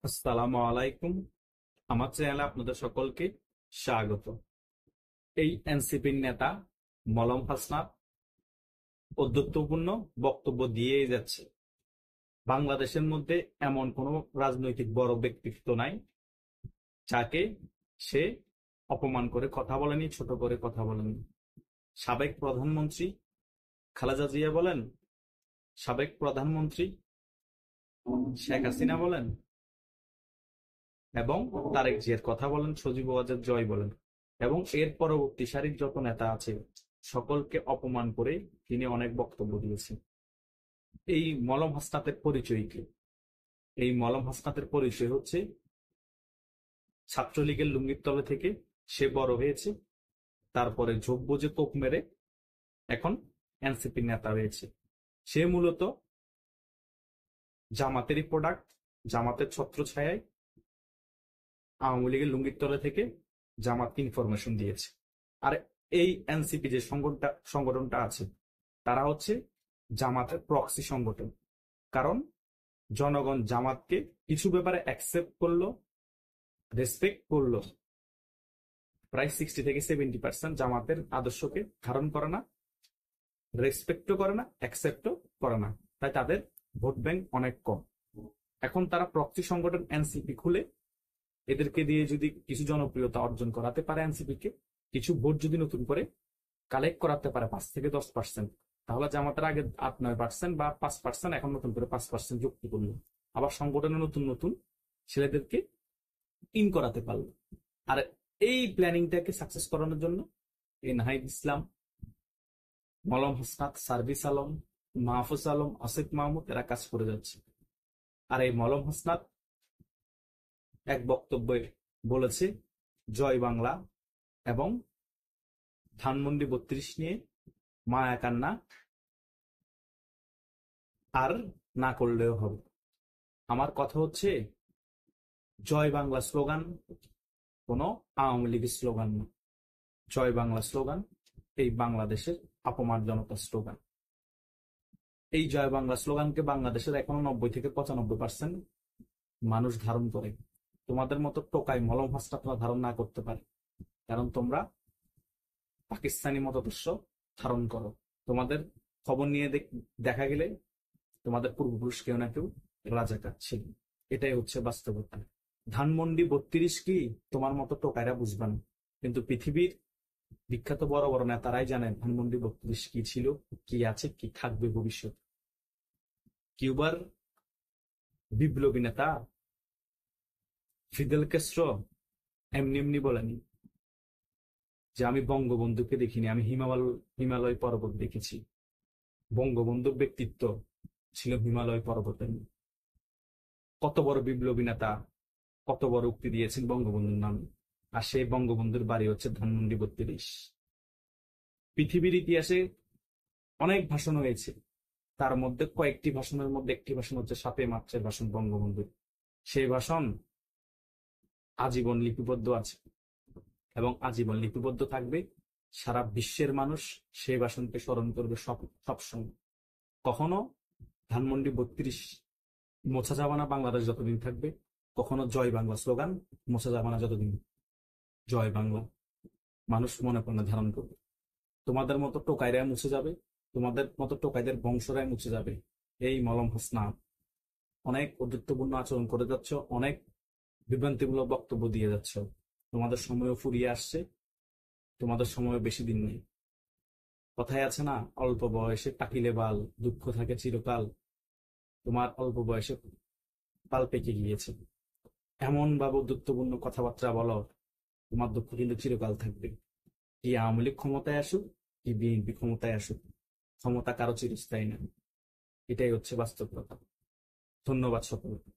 আসসালামু আলাইকুম। আমার চ্যানেলে আপনাদের সকলকে স্বাগত। এই এনসিপির নেতা মলম হাসনাত ঔদ্ধত্যপূর্ণ বক্তব্য দিয়েই যাচ্ছে। বাংলাদেশের মধ্যে এমন কোনো রাজনৈতিক বড় ব্যক্তিত্ব নাই যাকে সে অপমান করে কথা বলেনি, ছোট করে কথা বলেনি। সাবেক প্রধানমন্ত্রী খালেদা জিয়া বলেন, সাবেক প্রধানমন্ত্রী শেখ হাসিনা বলেন, এবং তারেক জিয়ার কথা বলেন, সজীব ওয়াজেদ জয় বলেন, এবং এর পরবর্তী সারির যত নেতা আছে সকলকে অপমান করে তিনি অনেক বক্তব্য দিয়েছেন। এই মলম হাসনাতের পরিচয় কি? এই মলম হাসনাতের পরিচয় হচ্ছে ছাত্রলীগের লুঙ্গির তলে থেকে সে বড় হয়েছে, তারপরে ঝোপ বুঝে কোপ মেরে এখন এনসিপির নেতা হয়েছে। সে মূলত জামাতেরই প্রোডাক্ট, জামাতের ছত্রছায়ায় আওয়ামী লীগের লুঙ্গির তলে থেকে জামাতকে ইনফরমেশন দিয়েছে। আর এই এনসিপি যে সংগঠনটা আছে তারা হচ্ছে জামাতের প্রক্সি সংগঠন। কারণ জনগণ জামাতকে কিছু ব্যাপারে অ্যাকসেপ্ট করলো, রেসপেক্ট করলো, প্রায় 60 থেকে 70% জামাতের আদর্শকে ধারণ করে না, রেসপেক্টও করে না, অ্যাকসেপ্টও করে না। তাই তাদের ভোট ব্যাংক অনেক কম। এখন তারা প্রক্সি সংগঠন এনসিপি খুলে এদেরকে দিয়ে যদি কিছু জনপ্রিয়তা অর্জন করাতে পারে, এনসিপি কে কিছু ভোট যদি নতুন করে কালেক্ট করাতে পারে 5 থেকে 10%, তাহলে জামাতের আগে 8-9% বা 5% এখন নতুন করে 5% যুক্ত করলো, আবার সংগঠনে নতুন নতুন ছেলেদেরকে ইন করাতে পারলো। আর এই প্ল্যানিংটাকে সাকসেস করানোর জন্য এই নাহিদ ইসলাম, মলম হাসনাত, সার্ভিস আলম, মাহফুজ আলম, আসিফ মাহমুদ এরা কাজ করে যাচ্ছে। আর এই মলম হাসনাত এক বক্তব্যে বলেছে জয় বাংলা এবং ধানমন্ডি 32 নিয়ে মায়া কান্না আর না করলেও হবে। আমার কথা হচ্ছে, জয় বাংলা স্লোগান কোনো আওয়ামী লীগের স্লোগান না। জয় বাংলা স্লোগান এই বাংলাদেশের অপমানজনক স্লোগান। এই জয় বাংলা স্লোগানকে বাংলাদেশের এখনো 90 থেকে 95% মানুষ ধারণ করে। তোমাদের মতো টোকাই মলম হাসনাতরা ধারণ না করতে পারে, কারণ তোমরা পাকিস্তানি মতাদর্শ ধারণ করো। তোমাদের খবর নিয়ে দেখা গেলে তোমাদের পূর্বপুরুষ কেউ না কেউ রাজাকার ছিল। এটাই হচ্ছে বাস্তবতা। ধানমন্ডি 32 কি তোমার মতো টোকাইরা বুঝবে না, কিন্তু পৃথিবীর বিখ্যাত বড় বড় নেতারাই জানেন ধানমন্ডি 32 কি ছিল, কি আছে, কি থাকবে ভবিষ্যৎ। কিউবার বিপ্লবী নেতা ফিদেল ক্যাস্ট্রো এমনি এমনি বলেনি যে আমি বঙ্গবন্ধুকে দেখিনি, আমি হিমালয় পর্বত দেখেছি। বঙ্গবন্ধুর ব্যক্তিত্ব ছিল হিমালয় পর্বতের। কত বড় বিপ্লবী নেতা কত বড় উক্তি দিয়েছেন বঙ্গবন্ধুর নামে, আর সেই বঙ্গবন্ধুর বাড়ি হচ্ছে ধানমন্ডি 32। পৃথিবীর ইতিহাসে অনেক ভাষণ হয়েছে, তার মধ্যে কয়েকটি ভাষণের মধ্যে একটি ভাষণ হচ্ছে 7 মার্চের ভাষণ বঙ্গবন্ধুর। সেই ভাষণ আজীবন লিপিবদ্ধ আছে এবং আজীবন লিপিবদ্ধ থাকবে। সারা বিশ্বের মানুষ সেই ভাষণকে স্মরণ করবে সবসময়। কখনো ধানমন্ডি 32 মোছা যাবে না বাংলাদেশ যতদিন থাকবে, কখনো জয় বাংলা স্লোগান মোছা যাবে না যতদিন জয় বাংলা মানুষ মনে প্রাণে ধারণ করবে। তোমাদের মতো টোকাইরাই মুছে যাবে, তোমাদের মতো টোকাইদের বংশরাই মুছে যাবে। এই মলম হাসনাত অনেক অদ্ভুতপূর্ণ আচরণ করে যাচ্ছ, অনেক বিভ্রান্তিমূলক বক্তব্য দিয়ে যাচ্ছ। তোমাদের সময়ও ফুরিয়ে আসছে, তোমাদের সময় বেশি দিন নেই। কথায় আছে না, অল্প বয়সে টাকিলে বাল, দুঃখ থাকে চিরকাল। তোমার অল্প বয়সে পাল পেকে গিয়েছে, এমন ভাবে বন্ধুত্বপূর্ণ কথাবার্তা বলো, তোমার দুঃখ কিন্তু চিরকাল থাকবে। কি আওয়ামী লীগ ক্ষমতায় আসুক, কি বিএনপি ক্ষমতায় আসুক, ক্ষমতা কারো চিরস্থায়ী না। এটাই হচ্ছে বাস্তব কথা। ধন্যবাদ সকলকে।